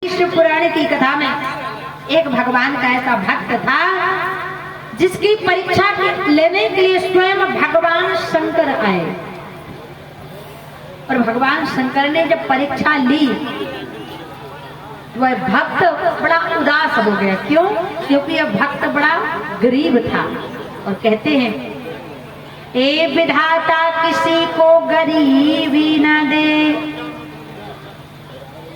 शिव पुराण की कथा में एक भगवान का ऐसा भक्त था जिसकी परीक्षा लेने के लिए स्वयं भगवान शंकर आए। और भगवान शंकर ने जब परीक्षा ली वह भक्त बड़ा उदास हो गया। क्यों? क्योंकि यह भक्त बड़ा गरीब था। और कहते हैं, ए विधाता किसी को गरीबी न दे,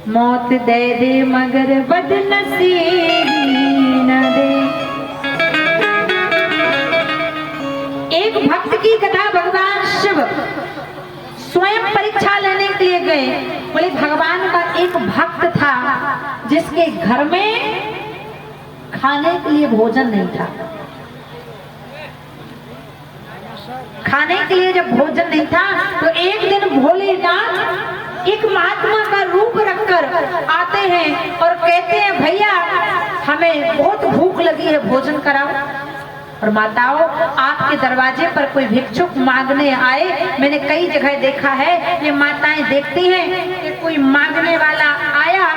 मौत दे दे मगर बदनसीबी न दे। एक भक्त की कथा, भगवान शिव स्वयं परीक्षा लेने के लिए गए। बोले भगवान का एक भक्त था जिसके घर में खाने के लिए भोजन नहीं था। खाने के लिए जब भोजन नहीं था तो एक दिन भोलेनाथ एक महात्मा का रूप रखकर आते हैं और कहते हैं, भैया हमें बहुत भूख लगी है, भोजन कराओ। और माताओं, आपके दरवाजे पर कोई भिक्षुक मांगने आए, मैंने कई जगह देखा है, ये माताएं देखती हैं कि कोई मांगने वाला आया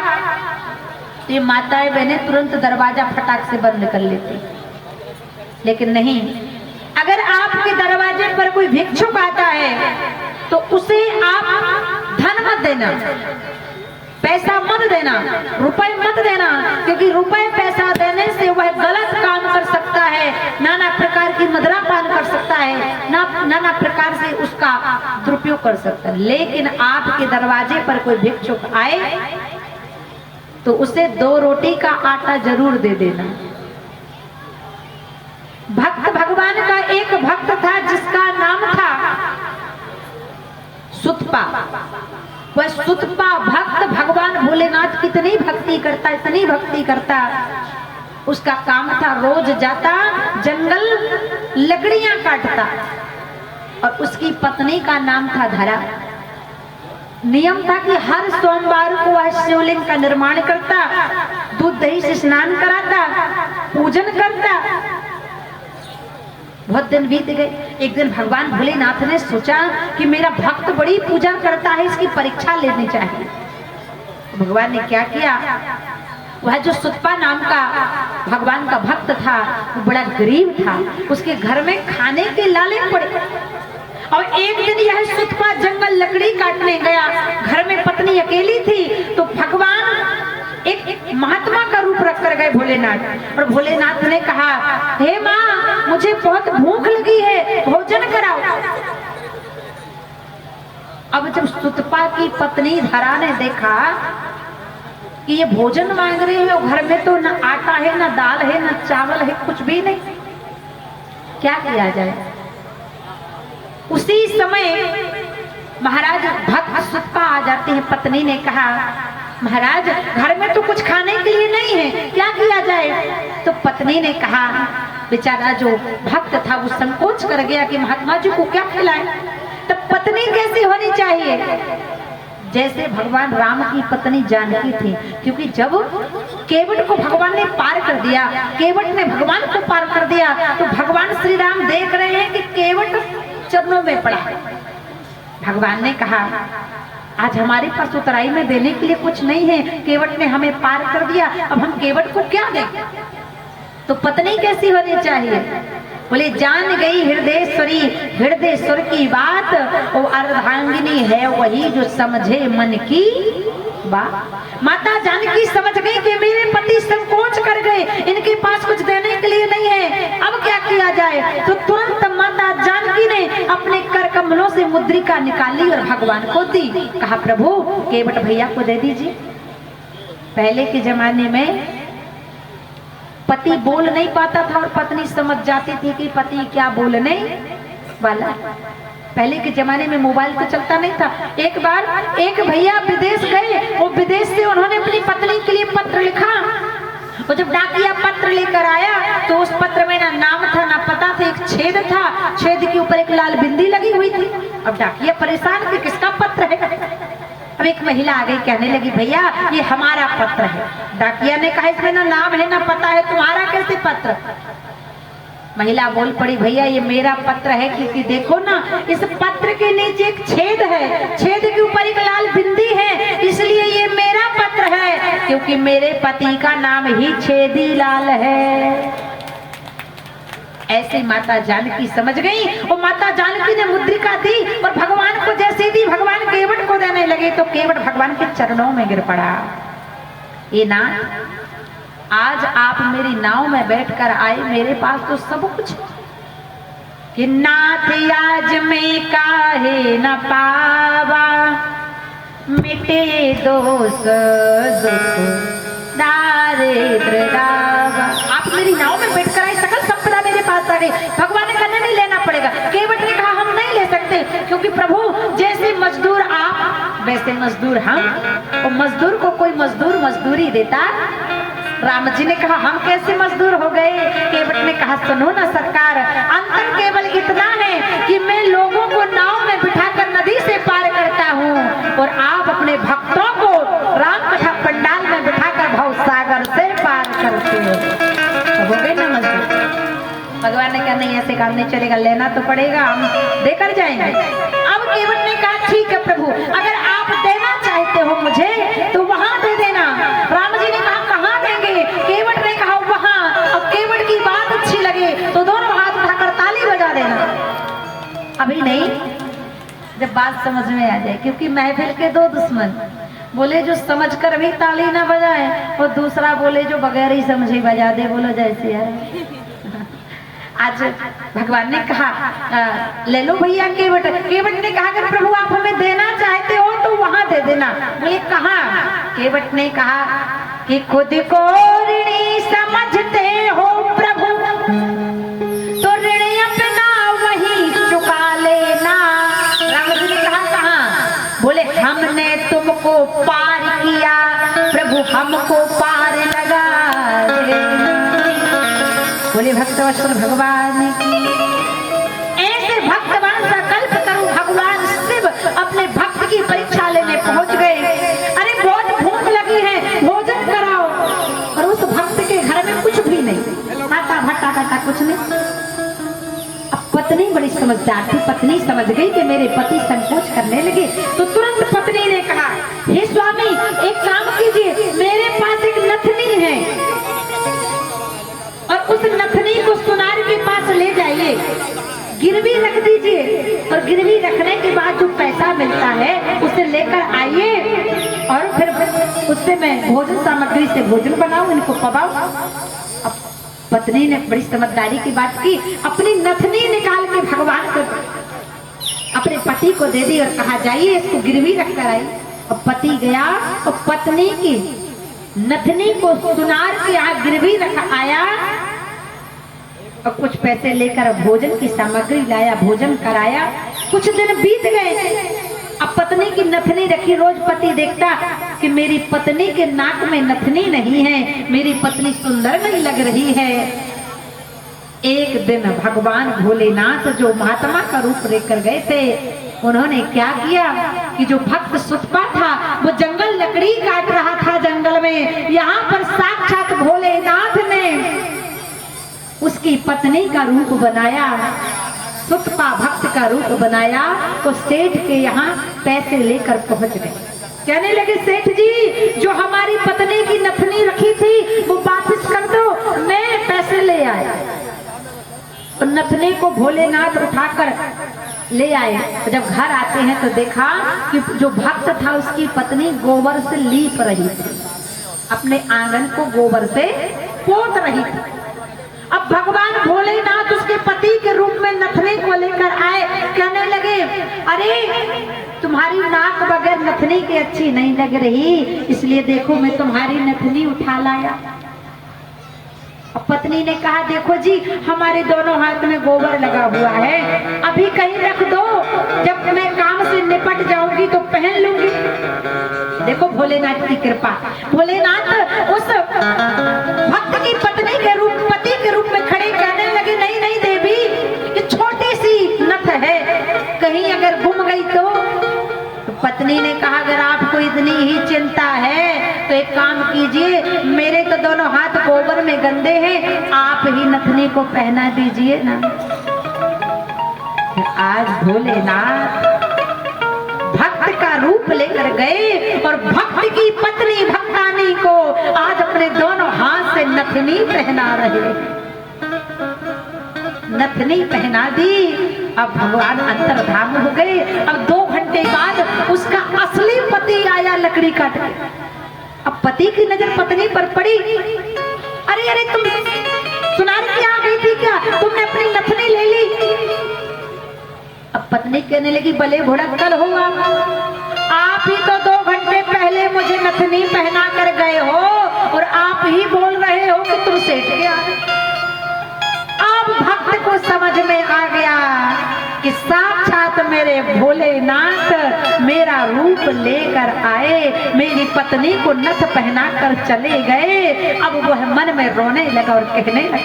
तो ये माताएं बहनें तुरंत दरवाजा फटाक से बंद कर लेती। लेकिन नहीं, अगर आपके दरवाजे पर कोई भिक्षुक आता है तो उसे आप धन मत देना, पैसा मत देना, रुपए मत देना, क्योंकि रुपए पैसा देने से वह गलत काम कर सकता है, नाना प्रकार की मदिरापान कर सकता है, नाना प्रकार से उसका दुरुपयोग कर सकता है। लेकिन आपके दरवाजे पर कोई भिक्षुक आए तो उसे 2 रोटी का आटा जरूर दे देना। भक्त भगवान का एक भक्त था जिसका नाम था सुतपा। वह सुतपा भक्त भगवान भोलेनाथ की इतनी भक्ति करता, उसका काम था रोज जाता जंगल लकड़ियां काटता। और उसकी पत्नी का नाम था धरा। नियम था कि हर सोमवार को वह शिवलिंग का निर्माण करता, दूध दही से स्नान कराता, पूजन करता। बहुत दिन बीत गए। एक दिन भगवान भोलेनाथ ने सोचा कि मेरा भक्त बड़ी पूजा करता है, इसकी परीक्षा लेनी चाहिए। भगवान ने क्या किया, वह जो सुतपा नाम का भगवान का भक्त था वो बड़ा गरीब था, उसके घर में खाने के लाले पड़े। और एक दिन यह सुतपा जंगल लकड़ी काटने गया, घर में पत्नी अकेली थी, तो भगवान एक महात्मा का रूप रख कर गए भोलेनाथ। और भोलेनाथ ने कहा, हे माँ मुझे बहुत भूख लगी है, भोजन कराओ। अब जब सुतपा की पत्नी धरा ने देखा कि ये भोजन मांग रहे हैं और घर में तो न आटा है, न दाल है, न चावल है, कुछ भी नहीं, क्या किया जाए। उसी समय महाराज भक्त सुतपा आ जाते हैं। पत्नी ने कहा, महाराज घर में तो कुछ खाने के लिए नहीं है, क्या किया जाए। तो पत्नी ने कहा, बेचारा जो भक्त था वो संकोच कर गया कि महात्मा जी को क्या खिलाए। तो पत्नी कैसी होनी चाहिए, जैसे भगवान राम की पत्नी जानकी थी। क्योंकि जब केवट को भगवान ने पार कर दिया, केवट ने भगवान को पार कर दिया, तो भगवान श्री राम देख रहे हैं कि केवट चरणों में पड़ा। भगवान ने कहा, आज हमारे पास उतराई में देने के लिए कुछ नहीं है, केवट ने हमें पार कर दिया, अब हम केवट को क्या दें। तो पत्नी कैसी होनी चाहिए, बोले जान गई हृदयेश्वरी, हृदयेश्वर की बात, वो अर्धांगिनी है वही जो समझे मन की बात। माता जानकी समझ गई कि मेरे पति संकोच कर गए, इनके पास कुछ देने के लिए नहीं है, अब क्या किया जाए। तो तुरंत माता जानकी ने अपने कर कमलों से मुद्रिका निकाली और भगवान को दी। कहा, प्रभु केवट भैया को दे दीजिए। पहले के जमाने में पति बोल नहीं पाता था और पत्नी समझ जाती थी कि पति क्या बोलने वाला। पहले के जमाने में मोबाइल तो चलता नहीं था। एक बार एक भैया विदेश गए, वो विदेश से उन्होंने अपनी पत्नी के लिए पत्र लिखा। वो जब डाकिया पत्र लेकर आया तो उस पत्र में ना नाम था ना पता था, एक छेद था, छेद के ऊपर एक लाल बिंदी लगी हुई थी। अब डाकिया परेशान कि किसका पत्र है। अब एक महिला आ गई, कहने लगी, भैया ये हमारा पत्र है। डाकिया ने कहा, इसमें ना नाम है ना पता है, तुम्हारा कैसे पत्र। महिला बोल पड़ी, भैया ये मेरा पत्र है, क्योंकि देखो ना इस पत्र के नीचे एक छेद है, छेद के ऊपर एक लाल बिंदी है, इसलिए ये मेरा पत्र है, क्योंकि मेरे पति का नाम ही छेदी लाल है। ऐसे माता जानकी समझ गई और माता जानकी ने मुद्रिका दी और भगवान को जैसे दी, भगवान केवट को देने लगे तो केवट भगवान के चरणों में गिर पड़ा। ये नाथ, आज आप मेरी नाव में बैठकर आए, मेरे पास तो सब कुछ कि नाथ आज में काहे न पावा, मिटे दोष दुख दारिद्र दावा। आप मेरी नाव में बैठकर आए, सकल संपदा मेरे पास आ गई। भगवान ने कहा नहीं लेना पड़ेगा। केवट ने कहा हम नहीं ले सकते, क्योंकि प्रभु जैसे मजदूर आप वैसे मजदूर हम, और मजदूर को कोई मजदूर मजदूरी देता। राम जी ने कहा हम कैसे मजदूर हो गए। केवट ने कहा सुनो ना सरकार, अंतर केवल इतना है कि मैं लोगों को नाव में बिठाकर नदी से पार करता हूँ और आप अपने भक्तों को राम कथा पंडाल में बिठाकर भव सागर से पार करते हो। हो गए ना मजदूर। भगवान ने कहा नहीं ऐसे काम नहीं चलेगा, लेना तो पड़ेगा, हम देकर जाएंगे। अब केवट ने कहा ठीक है प्रभु, अगर आप देना चाहते हो मुझे तो वहां दे देना। राम जी ने कहा कहाँ देंगे। केवट ने कहा वहां। अब केवट की बात अच्छी लगे तो दोनों हाथ उठाकर ताली बजा देना। अभी नहीं, जब बात समझ में आ जाए, क्योंकि महफिल के दो दुश्मन, बोले जो समझकर भी ताली ना बजाए और दूसरा बोले जो बगैर ही समझे बजा दे। बोलो जैसे यार। आज भगवान ने कहा ले लो भैया केवट। केवट ने कहा अगर प्रभु आप हमें देना चाहते हो तो वहां दे देना। बोले कहाँ। केवट ने कहा कि खुद को ऋणी समझते हो प्रभु तो ऋण अपना वही चुका लेना। राम जी ने कहा कहाँ। बोले हमने तुमको पार किया प्रभु, हमको पार लगा देना। बोले भक्तवत्सल भगवान की। ऐसे भक्तवान संकल्प करूं भगवान शिव अपने भक्त की परीक्षा लेने पहुंच गए। अरे बहुत भूख लगी है, भोजन कराओ। और उस भक्त के घर में कुछ भी नहीं, आटा भट्टा काटा कुछ नहीं। अब पत्नी बड़ी समझदार थी, पत्नी समझ गई कि मेरे पति संकोच करने लगे, तो तुरंत पत्नी ने कहा हे स्वामी एक काम कीजिए, मेरे पास एक नथनी है और उस नथनी को सुनार के पास ले जाइए, गिरवी रख दीजिए और गिरवी रखने के बाद जो पैसा मिलता है उसे लेकर आइए और फिर उससे मैं भोजन सामग्री से भोजन बनाऊं, इनको पकाऊं। अब पत्नी ने बड़ी समझदारी की बात की, अपनी नथनी निकाल के भगवान को अपने पति को दे दी और कहा जाइए इसको गिरवी रख कर आई। और पति गया और पत्नी की नथनी को सुनार के यहाँ गिरवी रख आया और कुछ पैसे लेकर भोजन की सामग्री लाया, भोजन कराया। कुछ दिन बीत गए। अब पत्नी की नथनी रखी, रोज पति देखता कि मेरी पत्नी के नाक में नथनी नहीं है, मेरी पत्नी सुंदर नहीं लग रही है। एक दिन भगवान भोलेनाथ जो महात्मा का रूप लेकर गए थे, उन्होंने क्या किया कि जो भक्त सुतपा था वो जंगल लकड़ी काट रहा था जंगल में, यहाँ पर साक्षात भोलेनाथ ने उसकी पत्नी का रूप बनाया, सुतपा भक्त का रूप बनाया। तो सेठ के यहाँ पैसे लेकर पहुंच गए। कहने लगे सेठ जी जो हमारी पत्नी की नथनी रखी थी वो वापस कर दो, मैं पैसे ले आया। तो नथनी को भोलेनाथ उठाकर ले आए। जब घर आते हैं तो देखा कि जो भक्त था उसकी पत्नी गोबर से लीप रही थी, अपने आंगन को गोबर से पोत रही थी। अब भगवान भोलेनाथ उसके पति के रूप में नथनी को लेकर आए। कहने लगे अरे तुम्हारी नाक बगैर नथनी की अच्छी नहीं लग रही, इसलिए देखो मैं तुम्हारी नथनी उठा लाया। अब पत्नी ने कहा देखो जी हमारे दोनों हाथ में गोबर लगा हुआ है, अभी कहीं रख दो, जब मैं काम से निपट जाऊंगी तो पहन लूंगी। देखो भोलेनाथ की कृपा। भोलेनाथ उस भक्त की पत्नी के रूप, पति के रूप में खड़े कहने लगे नहीं नहीं देवी, ये छोटी सी नथ है, कहीं अगर गुम गई तो पत्नी ने कहा अगर आपको इतनी ही चिंता है तो एक एक काम कीजिए, मेरे तो दोनों हाथ गोबर में गंदे हैं, आप ही नथनी को पहना दीजिए ना। आज भोलेनाथ भक्त का रूप लेकर गए और भक्त की पत्नी भक्तानी को आज अपने दोनों हाथ से नथनी पहना रहे। नथनी पहना दी। अब भगवान अंतर्धाम हो गए। अब 2 घंटे बाद उसका असली पति आया लकड़ी काट के। अब पति की नजर पत्नी पर पड़ी। अरे अरे तुम सुनार की आ गई थी क्या? तुमने अपनी नथनी ले ली। अब पत्नी कहने लगी, भले घोड़ा कल होगा, आप ही तो 2 घंटे पहले मुझे नथनी पहना कर गए हो और आप ही बोल रहे हो कि तुम सेठ गया। अब भक्त को समझ में आ गया कि साक्षात मेरे भोलेनाथ मेरा रूप लेकर आए, मेरी पत्नी को नथ पहना कर चले गए। अब वह मन में रोने लगा और कहने लगा,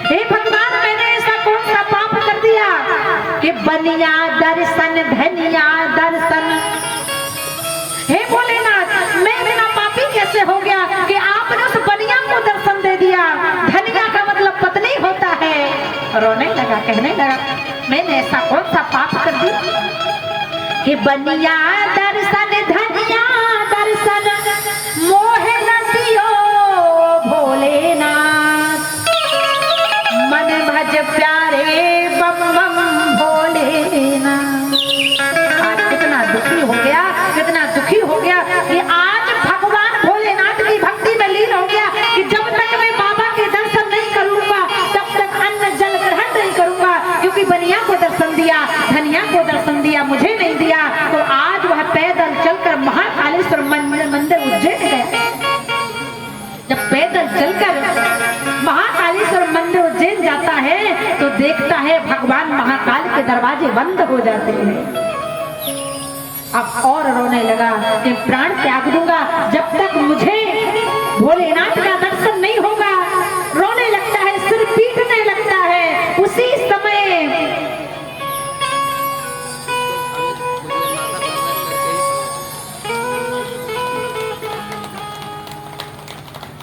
हे भगवान, मैंने ऐसा कौन सा पाप कर दिया कि बनिया दर्शन धनिया दर्शन। हे भोलेनाथ, मैं बिना पापी कैसे हो गया कि आपने उस बनिया को दर्शन दे दिया? धनिया का मतलब पत्नी होता है। रोने लगा, कहने लगा, मैंने ऐसा कौन सा पाप कर दिया कि बनिया दर्शन धनिया दर्शन मोहे न दियो भोलेनाथ, मन भज प्यारे बम बम भोलेनाथ। आज कितना दुखी हो गया, कितना दुखी हो गया कि आज भगवान भोलेनाथ की भक्ति में लीन हो गया कि जब तक मैं बाबा के दर्शन नहीं करूंगा तब तक अन्न जल ग्रहण नहीं करूंगा, क्योंकि बनिया को दर्शन दिया, धनिया को दर्शन दिया, मुझे नहीं दिया। तो आज वह पैदल चलकर महाकालेश्वर मंदिर उज्जैन गया। जब पैदल चलकर महाकालेश्वर मंदिर उज्जैन जाता है तो देखता है भगवान महाकाल के दरवाजे बंद हो जाते हैं। अब और रोने लगा कि प्राण त्याग दूंगा जब तक मुझे भोलेनाथ का दर्शन नहीं होगा। रोने लगता है, सिर पीटने लगता है। उसी समय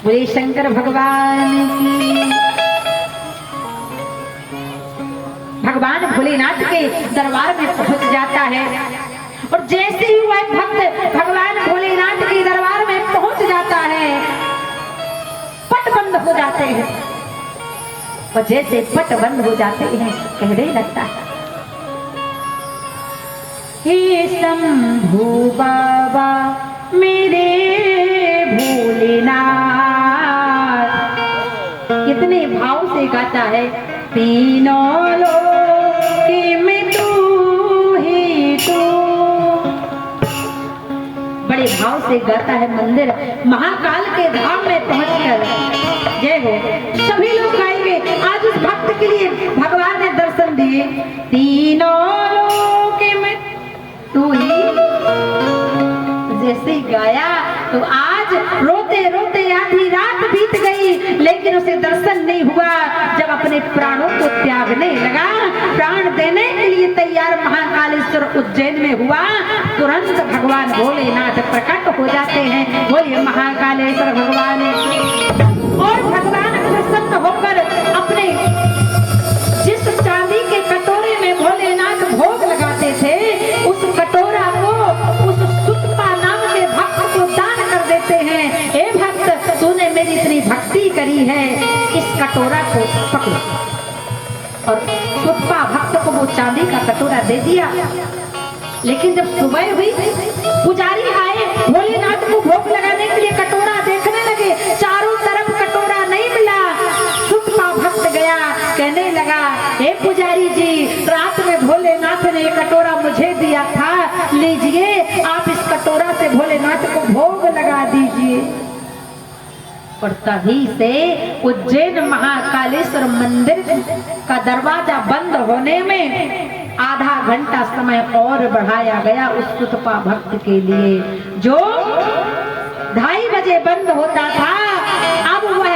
बोले शंकर भगवान की। भगवान भोलेनाथ के दरबार में पहुंच जाता है और जैसे ही वह भक्त भगवान भोलेनाथ के दरबार में पहुंच जाता है, पट बंद हो जाते हैं। और जैसे पट बंद हो जाते हैं कहने लगता है, हे शंभू बाबा मेरे भोलेनाथ। कितने भाव से गाता है, तीनों लोकी में तू ही तू। बड़े भाव से गाता है मंदिर महाकाल के धाम में पहुंचकर। जय हो, सभी लोग गाएंगे। आज उस भक्त के लिए भगवान ने दर्शन दिए। तीनों लोकी में तू ही। जैसे ही गाया तो आज रोते रोते आधी रात बीत गई, लेकिन उसे दर्शन नहीं हुआ। जब अपने प्राणों को त्यागने लगा, प्राण देने के लिए तैयार महाकालेश्वर उज्जैन में हुआ, तुरंत भगवान भोलेनाथ प्रकट हो जाते हैं। बोलिए महाकालेश्वर भगवान। और भगवान प्रसन्न होकर अपने जिस चांदी के कटोरे में भोलेनाथ भोग लगाते थे, उस कटोरा को उस सुतपा नाम के भक्त को दान कर देते हैं। हे भक्त, तूने मेरी इतनी भक्ति करी है, इस कटोरा को पकड़ो। और सुतपा भक्त को वो चांदी का कटोरा दे दिया। लेकिन जब सुबह हुई, पुजारी आए भोलेनाथ को भोग लगाने के लिए कटोरा देखने लगे, चारों तरफ कटोरा नहीं मिला। सुतपा भक्त गया, कहने लगा, हे पुजारी जी, रात में भोलेनाथ ने ये कटोरा मुझे दिया था, लीजिए आप इस कटोरा से भोलेनाथ को भोग लगा दीजिए। और तभी से उज्जैन महाकालेश्वर मंदिर का दरवाजा बंद होने में आधा घंटा समय और बढ़ाया गया उस सुतपा भक्त के लिए। जो 2:30 बजे बंद होता था, अब वह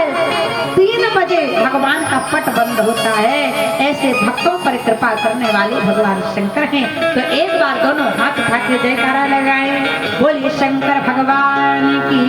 3 बजे भगवान का पट बंद होता है। ऐसे भक्तों पर कृपा करने वाले भगवान शंकर हैं। तो एक बार दोनों हाथ उठा के जयकारा लगाएं। बोलिए शंकर भगवान की।